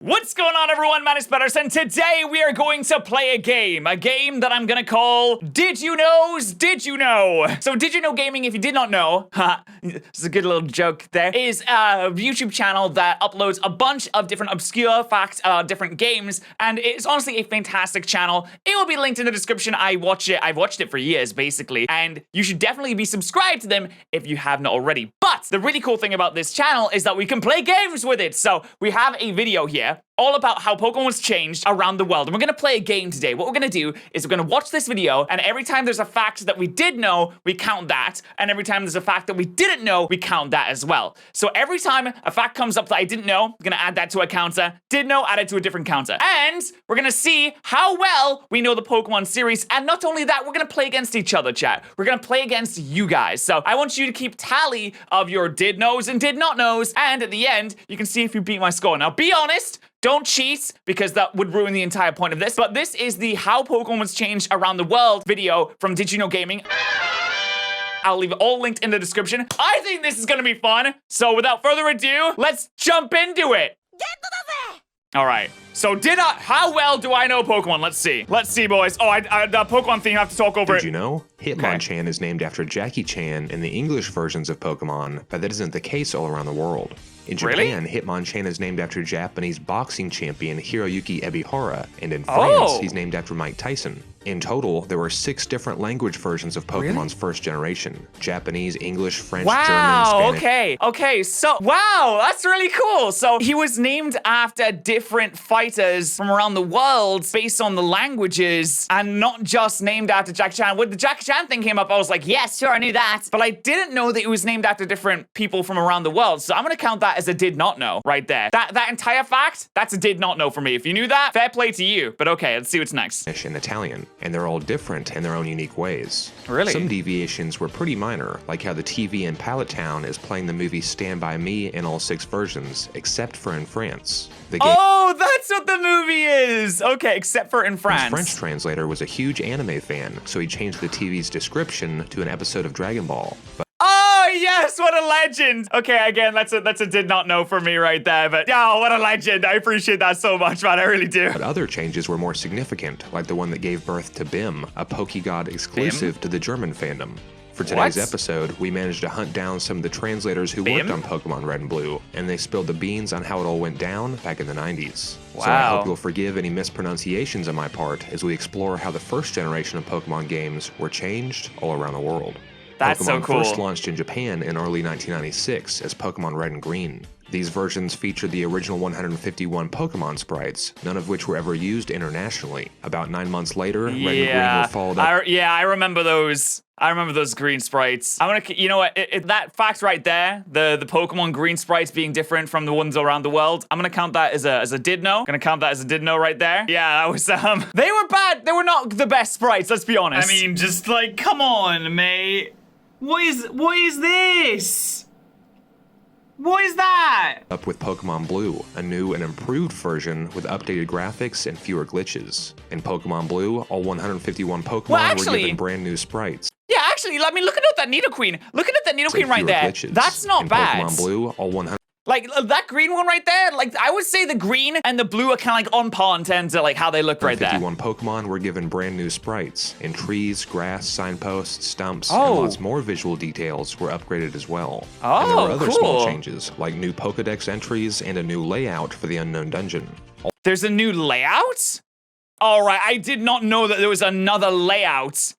What's going on, everyone? My name is Patterrz, and today we are going to play a game that I'm gonna call Did You Know's Did You Know? So Did You Know Gaming, if you did not know, this is a good little joke there, is a YouTube channel that uploads a bunch of different obscure facts, different games, and it's honestly a fantastic channel. It will be linked in the description. I've watched it for years, basically, and you should definitely be subscribed to them if you have not already. But the really cool thing about this channel is that we can play games with it. So we have a video here all about how Pokemon was changed around the world. And we're gonna play a game today. What we're gonna do is we're gonna watch this video, and every time there's a fact that we did know, we count that. And every time there's a fact that we didn't know, we count that as well. So every time a fact comes up that I didn't know, we're gonna add that to a counter. Did know, add it to a different counter. And we're gonna see how well we know the Pokemon series. And not only that, we're gonna play against each other, chat. We're gonna play against you guys. So I want you to keep tally of your did knows and did not knows. And at the end, you can see if you beat my score. Now, be honest. Don't cheat, because that would ruin the entire point of this. But this is the How Pokemon Was Changed Around the World video from Did You Know Gaming. I'll leave it all linked in the description. I think this is gonna be fun. So without further ado, let's jump into it. All right. So how well do I know Pokemon? Let's see. Let's see, boys. Oh, the Pokemon thing, I have to talk over it. Did you know? Hitmonchan is named after Jackie Chan in the English versions of Pokemon, but that isn't the case all around the world. In Japan, Hitmonchan is named after Japanese boxing champion Hiroyuki Ebihara, and in France, he's named after Mike Tyson. In total, there were 6 different language versions of Pokemon's first generation. Japanese, English, French, German, Spanish. Okay, so, wow, that's really cool. So he was named after different fighters from around the world based on the languages, and not just named after Jackie Chan. When the Jackie Chan thing came up, I was like, yes, sure, I knew that. But I didn't know that it was named after different people from around the world. So I'm gonna count that as a did not know right there. That entire fact, that's a did not know for me. If you knew that, fair play to you. But okay, let's see what's next. And Italian. And they're all different in their own unique ways. Really? Some deviations were pretty minor, like how the TV in Pallet Town is playing the movie Stand By Me in all 6 versions, except for in France. Oh, that's what the movie is! Okay, except for in France. The French translator was a huge anime fan, so he changed the TV's description to an episode of Dragon Ball. Oh, yes, what a legend. Okay, again, that's a did not know for me right there, but oh, what a legend. I appreciate that so much, man, I really do. But other changes were more significant, like the one that gave birth to Bim, a Pokegod exclusive to the German fandom. For today's episode, we managed to hunt down some of the translators who worked on Pokemon Red and Blue, and they spilled the beans on how it all went down back in the 90s. Wow. So I hope you'll forgive any mispronunciations on my part as we explore how the first generation of Pokemon games were changed all around the world. That's Pokemon so cool. first launched in Japan in early 1996 as Pokemon Red and Green. These versions featured the original 151 Pokemon sprites, none of which were ever used internationally. About 9 months later, Red and Green were followed up. I remember those. I remember those green sprites. You know what, that fact right there, the Pokemon green sprites being different from the ones around the world, I'm gonna count that as a did know. Gonna count that as a did know right there. Yeah, that was, they were bad. They were not the best sprites, let's be honest. I mean, just like, come on, mate. What is this? What is that? Up with Pokemon Blue, a new and improved version with updated graphics and fewer glitches. In Pokemon Blue, all 151 Pokemon were given brand new sprites. Yeah, actually, I mean, looking at that Nidoqueen. Looking at that Nidoqueen right there. Glitches. That's not bad. In Pokemon Blue, all 100. Like, that green one right there, like, I would say the green and the blue are kind of like on par in terms of like how they look right there. 51 Pokemon were given brand new sprites, and trees, grass, signposts, stumps, and lots more visual details were upgraded as well. And there were other small changes, like new Pokedex entries and a new layout for the Unknown Dungeon. There's a new layout? All right, I did not know that there was another layout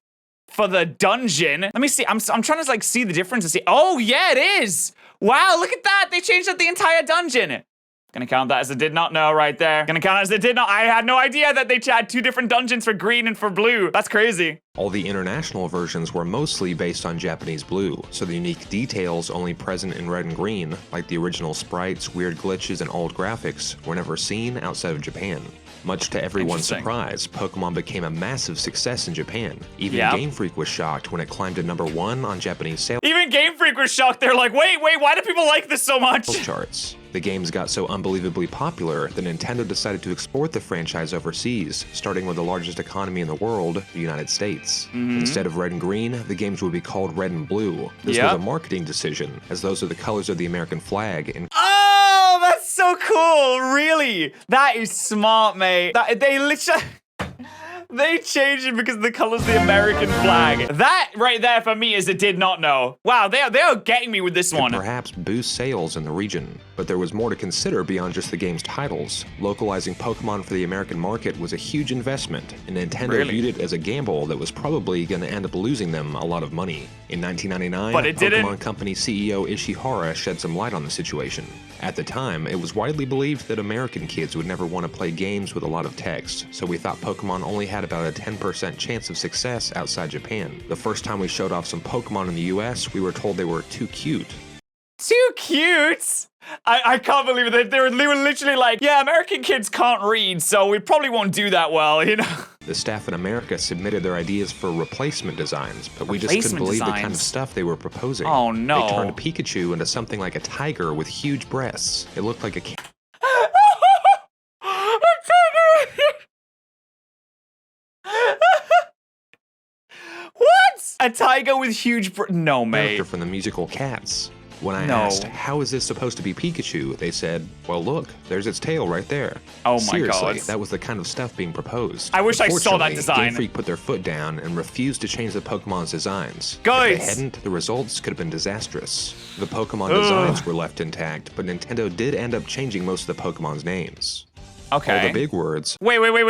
for the dungeon. Let me see, I'm trying to like see the difference and see. Oh yeah, it is. Wow, look at that. They changed up the entire dungeon. Gonna count that as a did not know right there. Gonna count it as a did not. I had no idea that they had 2 different dungeons for green and for blue. That's crazy. All the international versions were mostly based on Japanese Blue, so the unique details only present in Red and Green, like the original sprites, weird glitches, and old graphics, were never seen outside of Japan. Much to everyone's surprise, Pokemon became a massive success in Japan. Even Game Freak was shocked when it climbed to #1 on Japanese sales. Even Game Freak was shocked. They're like, wait, why do people like this so much? Charts. The games got so unbelievably popular that Nintendo decided to export the franchise overseas, starting with the largest economy in the world, the United States. Instead of Red and Green, the games would be called Red and Blue. This was a marketing decision, as those are the colors of the American flag. And oh, that's so so cool, really. That is smart, mate. They literally... They changed it because the color's the American flag. That right there for me is a did not know. Wow, they are getting me with this one. Perhaps boost sales in the region, but there was more to consider beyond just the game's titles. Localizing Pokemon for the American market was a huge investment, and Nintendo viewed it as a gamble that was probably going to end up losing them a lot of money. In 1999, But it didn't. Pokemon Company CEO Ishihara shed some light on the situation. At the time, it was widely believed that American kids would never want to play games with a lot of text, so we thought Pokemon only had about a 10% chance of success outside Japan. The first time we showed off some Pokemon in the US, we were told they were too cute. Too cute? I can't believe it. They were literally like, yeah, American kids can't read, so we probably won't do that well, you know? The staff in America submitted their ideas for replacement designs, but we just couldn't believe the kind of stuff they were proposing. Oh, no. They turned Pikachu into something like a tiger with huge breasts. It looked like a What? A tiger with huge no, mate. character from the musical Cats. When I asked, how is this supposed to be Pikachu? They said, well, look, there's its tail right there. Oh my Seriously, God. that was the kind of stuff being proposed. I wish I saw that Unfortunately, design. Game Freak put their foot down and refused to change the Pokemon's designs. Guys! If they hadn't, the results could have been disastrous. The Pokemon designs were left intact, but Nintendo did end up changing most of the Pokemon's names. Okay. All the big words. Wait. What was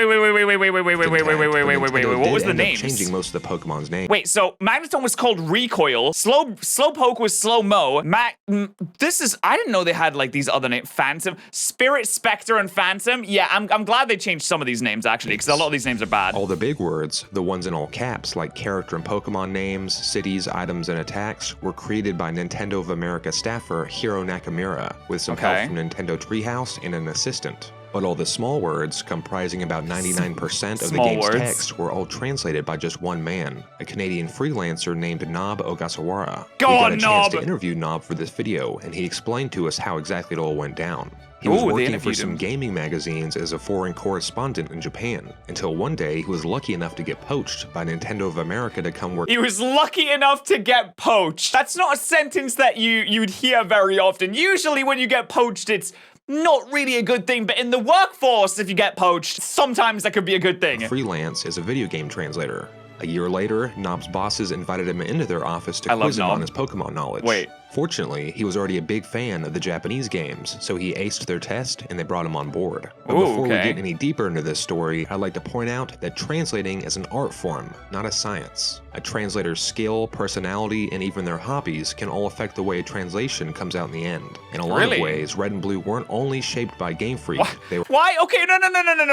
the names? Changing most of the Pokemon's names. Wait, so Magneton was called Recoil, Slowpoke was Slow-Mo, I didn't know they had like these other names, Phantom, Spirit, Spectre, and Phantom. Yeah, I'm glad they changed some of these names actually, because a lot of these names are bad. All the big words, the ones in all caps, like character and Pokemon names, cities, items, and attacks, were created by Nintendo of America staffer Hiro Nakamura, with some help from Nintendo Treehouse and an assistant. But all the small words, comprising about 99% of the game's text, were all translated by just one man, a Canadian freelancer named Nob Ogasawara. We got a chance to interview Nob for this video, and he explained to us how exactly it all went down. He was working for some gaming magazines as a foreign correspondent in Japan, until one day he was lucky enough to get poached by Nintendo of America to come work. He was lucky enough to get poached. That's not a sentence that you'd hear very often. Usually when you get poached, it's not really a good thing, but in the workforce, if you get poached, sometimes that could be a good thing. Freelance as a video game translator. A year later, Nob's bosses invited him into their office to quiz him on his Pokemon knowledge. Wait. Fortunately, he was already a big fan of the Japanese games, so he aced their test and they brought him on board. But before we get any deeper into this story, I'd like to point out that translating is an art form, not a science. A translator's skill, personality, and even their hobbies can all affect the way a translation comes out in the end. In a lot of ways, Red and Blue weren't only shaped by Game Freak. They were Why? Okay, no,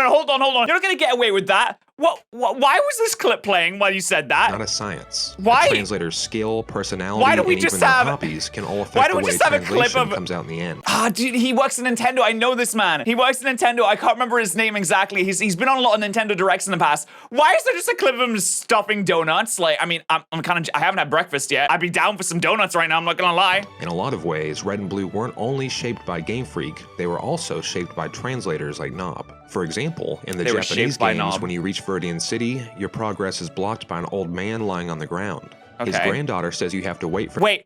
hold on. You're not gonna get away with that. Why was this clip playing while you said that? not a science. Why? A translator's skill, personality, Why don't we and just even their have- hobbies can all affect Why don't the we way just have a clip translation of- comes out in the end. Ah, dude, he works in Nintendo. I know this man. He works in Nintendo. I can't remember his name exactly. He's been on a lot of Nintendo Directs in the past. Why is there just a clip of him stuffing donuts? Like, I mean, I haven't had breakfast yet. I'd be down for some donuts right now. I'm not gonna lie. In a lot of ways, Red and Blue weren't only shaped by Game Freak, they were also shaped by translators like Nob. For example, in the They were Japanese shaped by games, Nob. when you reach Viridian City, your progress is blocked by an old man lying on the ground. His granddaughter says you have to wait for— Wait.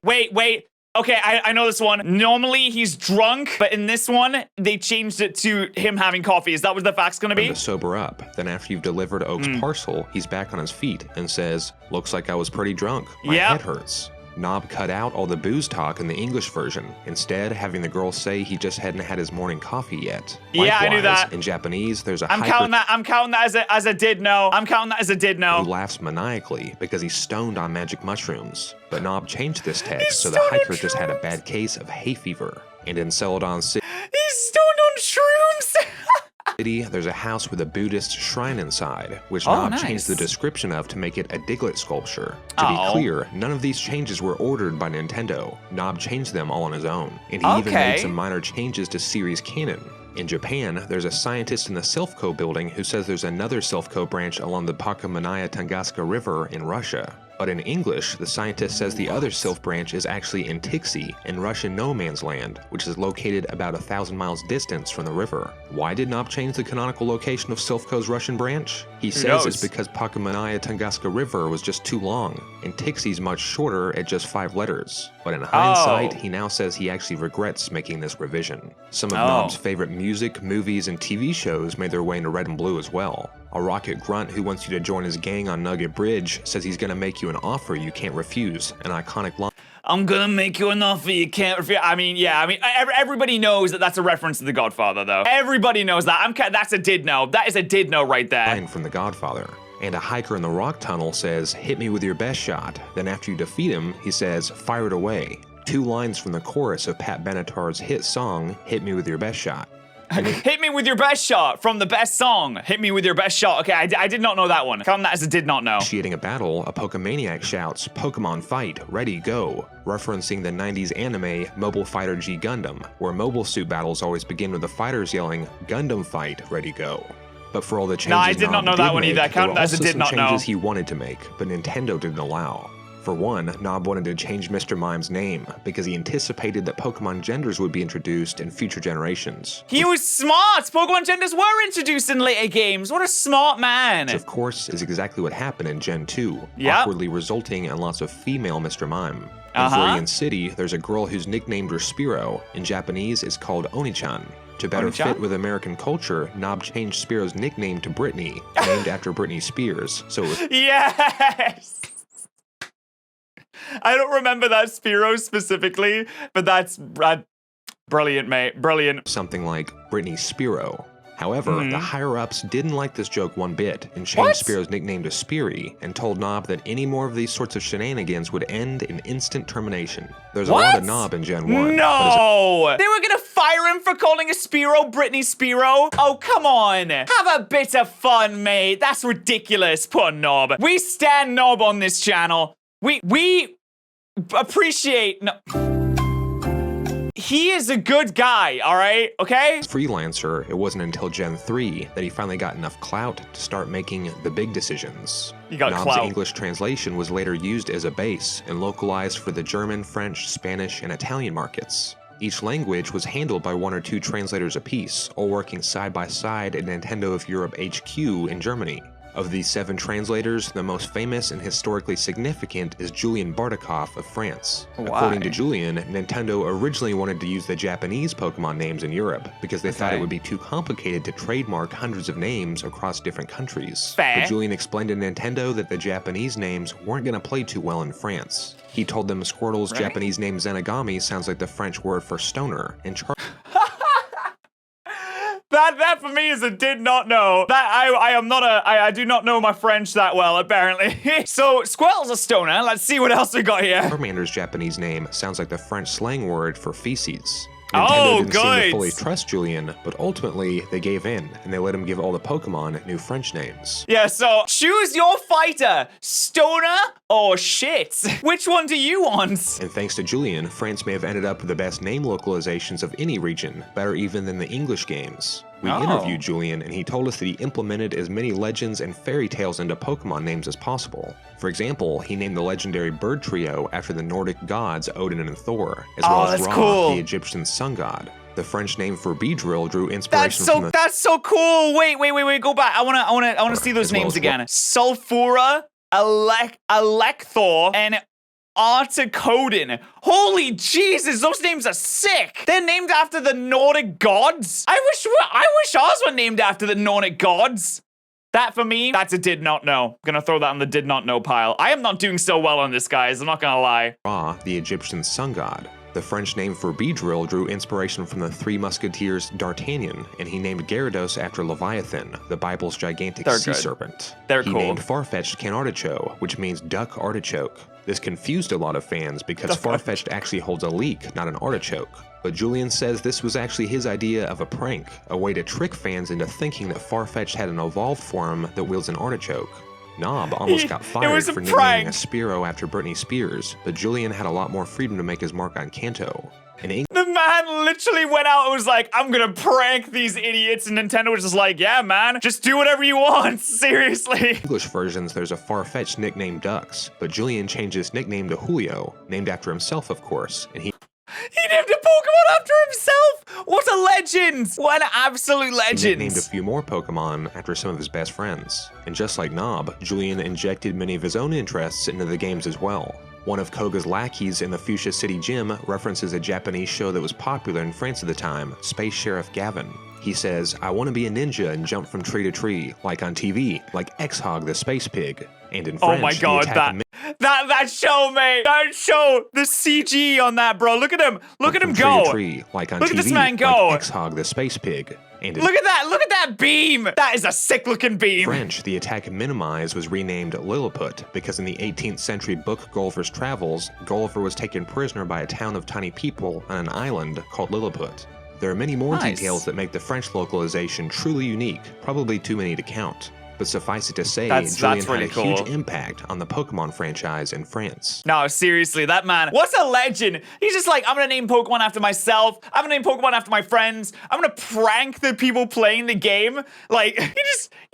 Okay, I know this one. Normally he's drunk, but in this one, they changed it to him having coffee. Is that what the fact's gonna be? to sober up. Then after you've delivered Oak's parcel, he's back on his feet and says, "Looks like I was pretty drunk. My head hurts." Nob cut out all the booze talk in the English version, instead having the girl say he just hadn't had his morning coffee yet. Yeah, I knew Likewise, that. In Japanese, there's a I'm counting that as a did know. who laughs maniacally because he's stoned on magic mushrooms. But Nob changed this text so the hiker just had a bad case of hay fever. And in Celadon City, He's stoned on shrooms. there's a house with a Buddhist shrine inside, which Nob changed the description of to make it a Diglett sculpture. To be clear, none of these changes were ordered by Nintendo. Nob changed them all on his own, and he even made some minor changes to series canon. In Japan, there's a scientist in the Selfco building who says there's another Selfco branch along the Pakamanaya Tunguska River in Russia. But in English, the scientist says the other Sylph branch is actually in Tixi, in Russian no man's land, which is located about 1,000 miles distance from the river. Why did Nob change the canonical location of Sylphco's Russian branch? He says it's because Pokemania Tunguska River was just too long, and Tixi's much shorter at just 5 letters. But in hindsight, he now says he actually regrets making this revision. Some of Nob's favorite music, movies, and TV shows made their way into Red and Blue as well. A rocket grunt who wants you to join his gang on Nugget Bridge says he's gonna make you an offer you can't refuse, an iconic line. I'm gonna make you an offer you can't refuse. Everybody knows that that's a reference to The Godfather, though. Everybody knows that. That's a did know. That is a did know right there. Line from The Godfather. And a hiker in the rock tunnel says, "Hit me with your best shot." Then after you defeat him, he says, "Fire it away." 2 lines from the chorus of Pat Benatar's hit song, "Hit Me With Your Best Shot." Hit me with your best shot from the best song. Hit me with your best shot. Okay, I did not know that one. Count that as a did not know. Initiating a battle, a Pokemaniac shouts, "Pokemon fight, ready, go," referencing the 90s anime Mobile Fighter G Gundam, where mobile suit battles always begin with the fighters yelling, "Gundam fight, ready, go." But for all the changes I did not know that one either. Count that as a did not know. Changes he wanted to make, but Nintendo didn't allow. For one, Nob wanted to change Mr. Mime's name because he anticipated that Pokemon genders would be introduced in future generations. He was smart! Pokemon genders were introduced in later games. What a smart man! Which, of course, is exactly what happened in Gen 2, awkwardly resulting in lots of female Mr. Mime. In Viridian City, there's a girl who's nicknamed her Spearow. In Japanese, it's called Oni-chan. To better fit with American culture, Nob changed Spearow's nickname to Britney, named after Britney Spears. So it was Yes! I don't remember that Spearow specifically, but that's brilliant, mate. Brilliant. something like Britney Spearow. However, the higher-ups didn't like this joke one bit and changed Spearow's nickname to Speary and told Nob that any more of these sorts of shenanigans would end in instant termination. There's a lot of Nob in Gen 1. No! They were gonna fire him for calling a Spearow Britney Spearow? Oh, come on. Have a bit of fun, mate. That's ridiculous. Poor Nob. We stand Nob on this channel. We appreciate he is a good guy, all right? Okay? Freelancer, it wasn't until Gen 3 that he finally got enough clout to start making the big decisions. He got Nob's clout. English translation was later used as a base and localized for the German, French, Spanish, and Italian markets. Each language was handled by 1 or 2 translators apiece, all working side by side at Nintendo of Europe HQ in Germany. Of these 7 translators, the most famous and historically significant is Julian Bartikov of France. According to Julian, Nintendo originally wanted to use the Japanese Pokemon names in Europe because they thought it would be too complicated to trademark hundreds of names across different countries. But Julian explained to Nintendo that the Japanese names weren't going to play too well in France. He told them Squirtle's Japanese name Zenigami sounds like the French word for stoner, and That for me is a did not know. That I do not know my French that well, apparently. So, Squirtle's a stoner. Let's see what else we got here. Charmander's Japanese name sounds like the French slang word for feces. Nintendo didn't seem to fully trust Julian, but ultimately they gave in, and they let him give all the Pokemon new French names. Yeah, so choose your fighter, stoner or shit. Which one do you want? And thanks to Julian, France may have ended up with the best name localizations of any region, better even than the English games. We interviewed Julian, and he told us that he implemented as many legends and fairy tales into Pokemon names as possible. For example, he named the legendary bird trio after the Nordic gods Odin and Thor, as well as Ra, the Egyptian sun god. The French name for Beedrill drew inspiration from the— That's so cool! Wait, go back. I wanna see those names again. Sulfura, Electhor, and Articodin. Holy Jesus, those names are sick. They're named after the Nordic gods. I wish ours were named after the Nordic gods. That for me, that's a did not know. Gonna throw that on the did not know pile. I am not doing so well on this, guys. I'm not gonna lie. Ra, the Egyptian sun god. The French name for Beedrill drew inspiration from the Three Musketeers D'Artagnan, and he named Gyarados after Leviathan, the Bible's gigantic sea serpent. He named Farfetch'd Canartichoke, which means duck artichoke. This confused a lot of fans because Farfetch'd actually holds a leek, not an artichoke. But Julian says this was actually his idea of a prank, a way to trick fans into thinking that Farfetch'd had an evolved form that wields an artichoke. Nob almost got fired for nicknaming a Spearow after Britney Spears, but Julian had a lot more freedom to make his mark on Kanto. The man literally went out and was like, I'm gonna prank these idiots. And Nintendo was just like, yeah, man, just do whatever you want. Seriously. English versions, there's a far-fetched nickname Ducks, but Julian changed his nickname to Julio, named after himself, of course, and he named a Pokemon after himself. What a legend. What an absolute legend. named a few more Pokemon after some of his best friends. And just like Nob, Julian injected many of his own interests into the games as well. One of Koga's lackeys in the Fuchsia City Gym references a Japanese show that was popular in France at the time, Space Sheriff Gavin. He says, I want to be a ninja and jump from tree to tree, like on TV, like X-Hog the Space Pig. And in French, oh my god, that show, mate. That show, the CG on that, bro. Look at him. Look at him go. Tree, like on Look TV, at this man go. like X-Hog the Space Pig. And look at that. Look at that beam. That is a sick looking beam. French, the attack Minimize was renamed Lilliput because in the 18th century book Gulliver's Travels, Gulliver was taken prisoner by a town of tiny people on an island called Lilliput. There are many more details that make the French localization truly unique, probably too many to count. But suffice it to say, Julian really had a huge impact on the Pokemon franchise in France. No, seriously, that man, what's a legend? He's just like, I'm gonna name Pokemon after myself. I'm gonna name Pokemon after my friends. I'm gonna prank the people playing the game. Like, he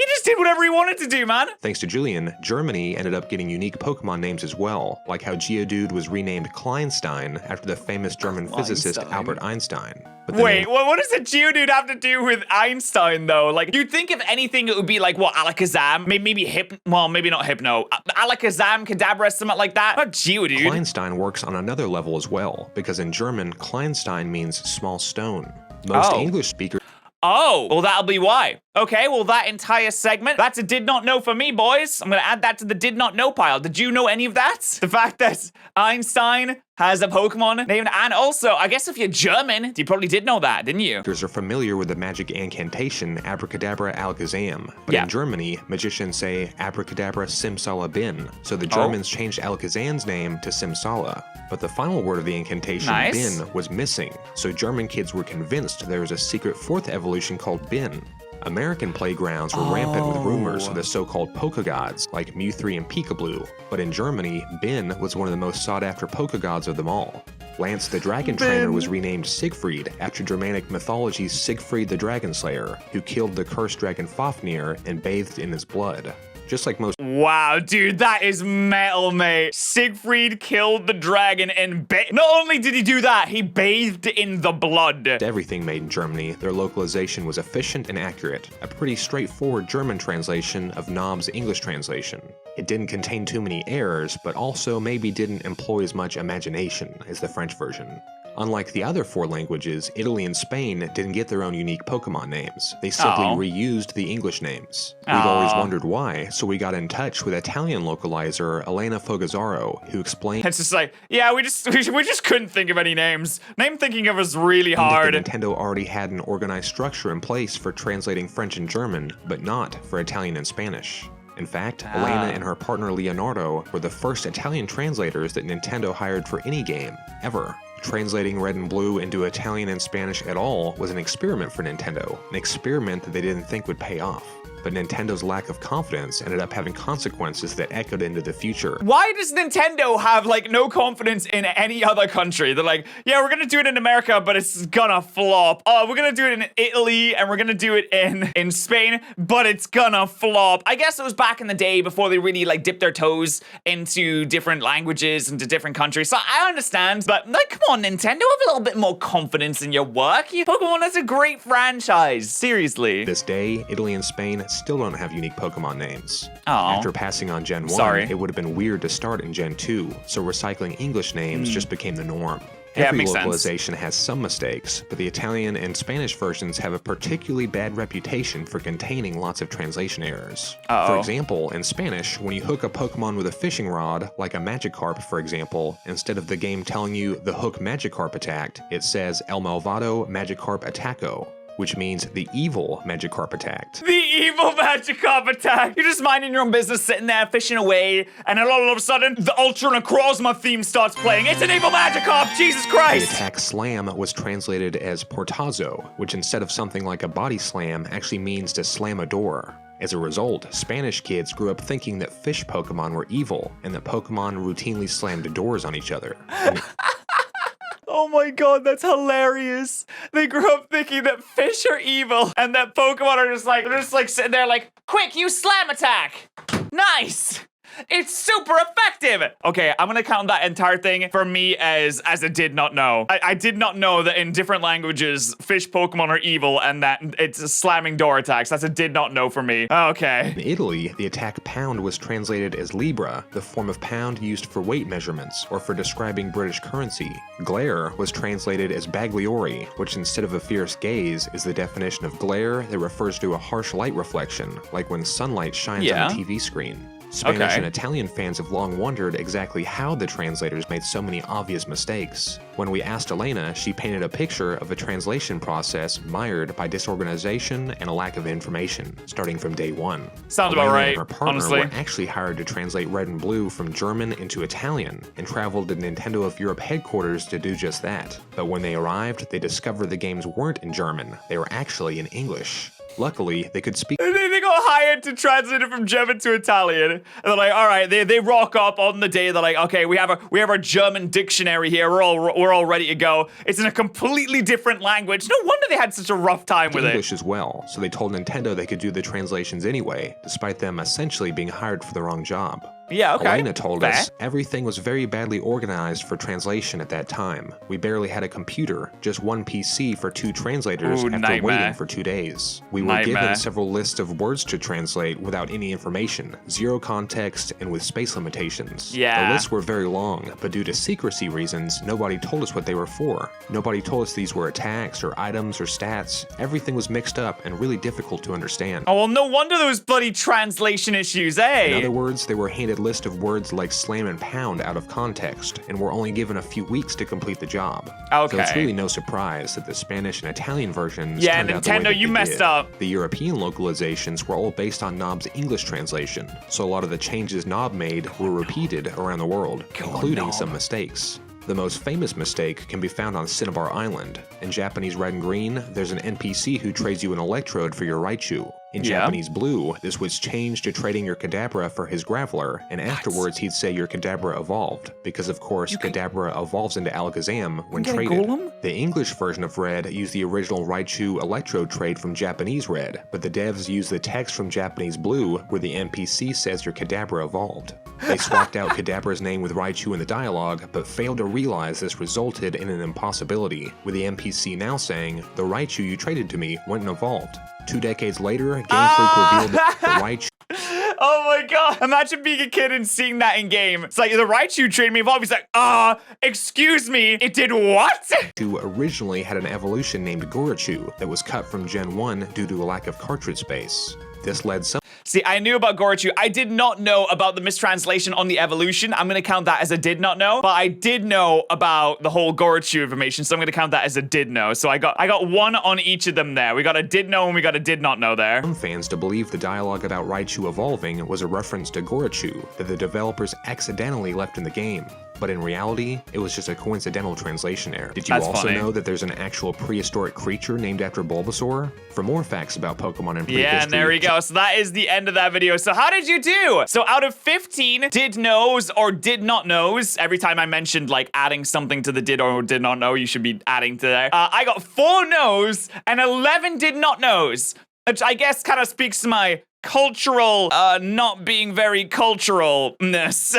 just did whatever he wanted to do, man. Thanks to Julian, Germany ended up getting unique Pokemon names as well, like how Geodude was renamed Kleinstein after the famous German physicist Albert Einstein. Wait, what does a Geodude have to do with Einstein, though? Like, you'd think if anything, it would be like, what, Alakazam? Maybe maybe not Hypno. Alakazam, Kadabra, something like that. Not Geodude. Kleinstein works on another level as well, because in German, Kleinstein means small stone. Most English speakers... Oh, well, that'll be why. Okay, well, that entire segment, that's a did not know for me, boys. I'm gonna add that to the did not know pile. Did you know any of that? The fact that Einstein has a Pokemon named, and also, I guess if you're German, you probably did know that, didn't you? Are familiar with the magic incantation Abracadabra Alakazam, but in Germany, magicians say Abracadabra Simsalabim, so the Germans changed Alakazam's name to Simsala. But the final word of the incantation, bin, was missing, so German kids were convinced there was a secret fourth evolution called bin. American playgrounds were rampant with rumors of the so-called Pokegods, like Mew3 and Peekaboo, but in Germany, Bin was one of the most sought-after Pokegods of them all. Lance the Dragon Trainer was renamed Siegfried after Germanic mythology's Siegfried the Dragon Slayer, who killed the cursed dragon Fafnir and bathed in his blood. Just like most— Wow, dude, that is metal, mate. Siegfried killed the dragon and not only did he do that, he bathed in the blood. Everything made in Germany, their localization was efficient and accurate, a pretty straightforward German translation of Nob's English translation. It didn't contain too many errors, but also maybe didn't employ as much imagination as the French version. Unlike the other four languages, Italy and Spain didn't get their own unique Pokemon names. They simply reused the English names. We've always wondered why, so we got in touch with Italian localizer Elena Fogazzaro, who explained— It's just like, yeah, we just couldn't think of any names. Name thinking of was really hard. Nintendo already had an organized structure in place for translating French and German, but not for Italian and Spanish. In fact, Elena and her partner Leonardo were the first Italian translators that Nintendo hired for any game, ever. Translating Red and Blue into Italian and Spanish at all was an experiment for Nintendo, an experiment that they didn't think would pay off. But Nintendo's lack of confidence ended up having consequences that echoed into the future. Why does Nintendo have, like, no confidence in any other country? They're like, yeah, we're gonna do it in America, but it's gonna flop. Oh, we're gonna do it in Italy, and we're gonna do it in Spain, but it's gonna flop. I guess it was back in the day before they really, like, dipped their toes into different languages, into different countries. So I understand, but, like, come on, Nintendo, have a little bit more confidence in your work. Pokemon is a great franchise, seriously. This day, Italy and Spain still don't have unique Pokemon names. After passing on Gen 1, it would have been weird to start in Gen 2, so recycling English names just became the norm. Every localization has some mistakes, but the Italian and Spanish versions have a particularly bad reputation for containing lots of translation errors. For example, in Spanish, when you hook a Pokemon with a fishing rod, like a Magikarp for example, instead of the game telling you the hook Magikarp attacked, it says El Malvado Magikarp Attacco, which means the evil Magikarp attacked. The evil Magikarp attack! You're just minding your own business, sitting there, fishing away, and all of a sudden, the Ultra Necrozma theme starts playing. It's an evil Magikarp! Jesus Christ! The attack Slam was translated as Portazo, which instead of something like a body slam, actually means to slam a door. As a result, Spanish kids grew up thinking that fish Pokemon were evil, and that Pokemon routinely slammed doors on each other. Oh my god, that's hilarious. They grew up thinking that fish are evil and that Pokemon are just like, they're just like sitting there like, quick, use slam attack. Nice. It's super effective. Okay, I'm gonna count that entire thing for me as a did not know. I did not know that in different languages, fish Pokemon are evil and that it's slamming door attacks. That's a did not know for me. Okay. In Italy, the attack pound was translated as libra, the form of pound used for weight measurements or for describing British currency. Glare was translated as bagliori, which instead of a fierce gaze is the definition of glare that refers to a harsh light reflection, like when sunlight shines on a TV screen. Spanish and Italian fans have long wondered exactly how the translators made so many obvious mistakes. When we asked Elena, she painted a picture of a translation process mired by disorganization and a lack of information, starting from day one. Sounds Elena about right, and her partner honestly. were actually hired to translate Red and Blue from German into Italian, and traveled to Nintendo of Europe headquarters to do just that. But when they arrived, they discovered the games weren't in German, they were actually in English. Luckily, they could speak. They got hired to translate it from German to Italian. And they're like, all right, they rock up on the day. They're like, okay, we have our German dictionary here. We're all ready to go. It's in a completely different language. No wonder they had such a rough time with English it. as well, so they told Nintendo they could do the translations anyway, despite them essentially being hired for the wrong job. Yeah, okay. Elena told Fair. us everything was very badly organized for translation at that time. We barely had a computer, just one PC for 2 translators after nightmare. waiting for 2 days. We were given several lists of words to translate without any information, 0 context, and with space limitations. Yeah. The lists were very long, but due to secrecy reasons, nobody told us what they were for. Nobody told us these were attacks or items or stats. Everything was mixed up and really difficult to understand. Oh, well, no wonder those bloody translation issues, eh? In other words, they were handed list of words like slam and pound out of context, and were only given a few weeks to complete the job. Okay. So it's really no surprise that the Spanish and Italian versions Yeah, turned out the way Nintendo, that you they messed did. up. The European localizations were all based on Knob's English translation, so a lot of the changes Knob made were repeated around the world, including some mistakes. The most famous mistake can be found on Cinnabar Island. In Japanese Red and Green, there's an NPC who trades you an electrode for your Raichu. In Japanese Blue, this was changed to trading your Kadabra for his Graveler, and afterwards he'd say your Kadabra evolved, because of course Kadabra evolves into Alakazam when traded. The English version of Red used the original Raichu electrode trade from Japanese Red, but the devs used the text from Japanese Blue where the NPC says your Kadabra evolved. They swapped out Kadabra's name with Raichu in the dialogue, but failed to realize this resulted in an impossibility, with the NPC now saying, "The Raichu you traded to me went and evolved." 2 decades later, Game Freak revealed that the Raichu Oh my god. Imagine being a kid and seeing that in game. It's like, the Raichu traded me evolved. He's like, excuse me, it did what? originally had an evolution named Gorachu that was cut from Gen 1 due to a lack of cartridge space. This led some See, I knew about Gorachu. I did not know about the mistranslation on the evolution. I'm gonna count that as a did not know, but I did know about the whole Gorachu information, so I'm gonna count that as a did know. So I got one on each of them there. We got a did know and we got a did not know there. Some fans to believe the dialogue about Raichu evolving was a reference to Gorachu that the developers accidentally left in the game. But in reality, it was just a coincidental translation error. Did you also know that there's an actual prehistoric creature named after Bulbasaur? For more facts about Pokemon and prehistory... Yeah, and there we go. So that is the end of that video. So how did you do? So out of 15 did knows or did not knows, every time I mentioned like adding something to the did or did not know, you should be adding to there. I got 4 knows and 11 did not knows, which I guess kind of speaks to my cultural, not being very culturalness,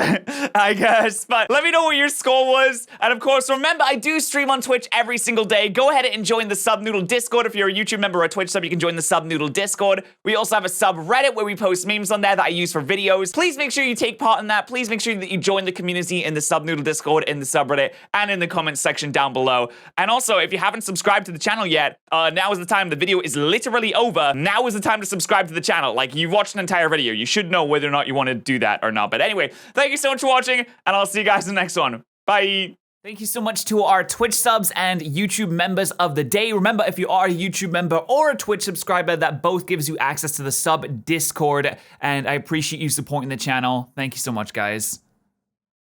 I guess. But let me know what your score was. And of course, remember, I do stream on Twitch every single day. Go ahead and join the Subnoodle Discord. If you're a YouTube member or a Twitch sub, you can join the Subnoodle Discord. We also have a subreddit where we post memes on there that I use for videos. Please make sure you take part in that. Please make sure that you join the community in the Subnoodle Discord, in the subreddit, and in the comments section down below. And also, if you haven't subscribed to the channel yet, now is the time. The video is literally over. Now is the time to subscribe to the channel. Like, you've watched an entire video. You should know whether or not you want to do that or not. But anyway, thank you so much for watching, and I'll see you guys in the next one. Bye. Thank you so much to our Twitch subs and YouTube members of the day. Remember, if you are a YouTube member or a Twitch subscriber, that both gives you access to the sub Discord, and I appreciate you supporting the channel. Thank you so much, guys.